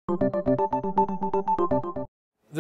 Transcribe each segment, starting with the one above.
The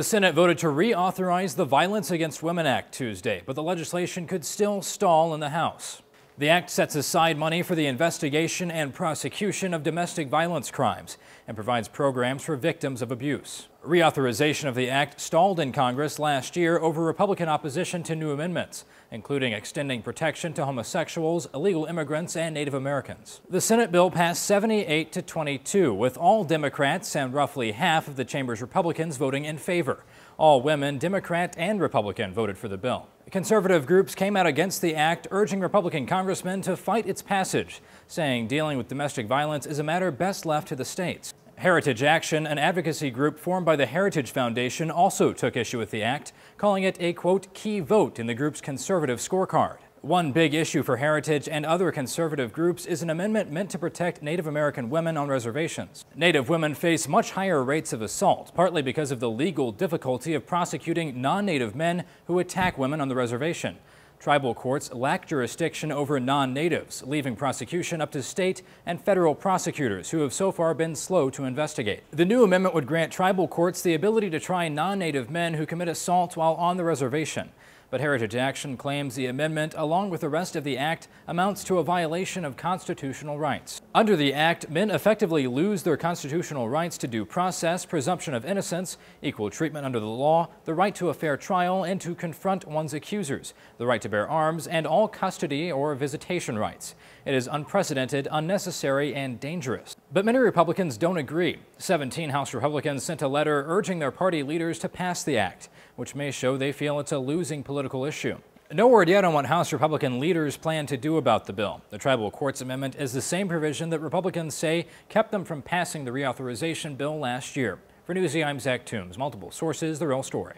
Senate voted to reauthorize the Violence Against Women Act Tuesday, but the legislation could still stall in the House. The act sets aside money for the investigation and prosecution of domestic violence crimes and provides programs for victims of abuse. Reauthorization of the act stalled in Congress last year over Republican opposition to new amendments, including extending protection to homosexuals, illegal immigrants, and Native Americans. The Senate bill passed 78 to 22, with all Democrats and roughly half of the chamber's Republicans voting in favor. All women, Democrat and Republican, voted for the bill. Conservative groups came out against the act, urging Republican congressmen to fight its passage, saying dealing with domestic violence is a matter best left to the states. Heritage Action, an advocacy group formed by the Heritage Foundation, also took issue with the act, calling it a, quote, key vote in the group's conservative scorecard. One big issue for Heritage and other conservative groups is an amendment meant to protect Native American women on reservations. Native women face much higher rates of assault, partly because of the legal difficulty of prosecuting non-Native men who attack women on the reservation. Tribal courts lack jurisdiction over non-natives, leaving prosecution up to state and federal prosecutors who have so far been slow to investigate. The new amendment would grant tribal courts the ability to try non-native men who commit assault while on the reservation. But Heritage Action claims the amendment, along with the rest of the act, amounts to a violation of constitutional rights. Under the act, men effectively lose their constitutional rights to due process, presumption of innocence, equal treatment under the law, the right to a fair trial, and to confront one's accusers, the right to bear arms, and all custody or visitation rights. It is unprecedented, unnecessary, and dangerous. But many Republicans don't agree. 17 House Republicans sent a letter urging their party leaders to pass the act, which may show they feel it's a losing political issue. No word yet on what House Republican leaders plan to do about the bill. The Tribal Courts Amendment is the same provision that Republicans say kept them from passing the reauthorization bill last year. For Newsy, I'm Zach Toombs. Multiple sources, the real story.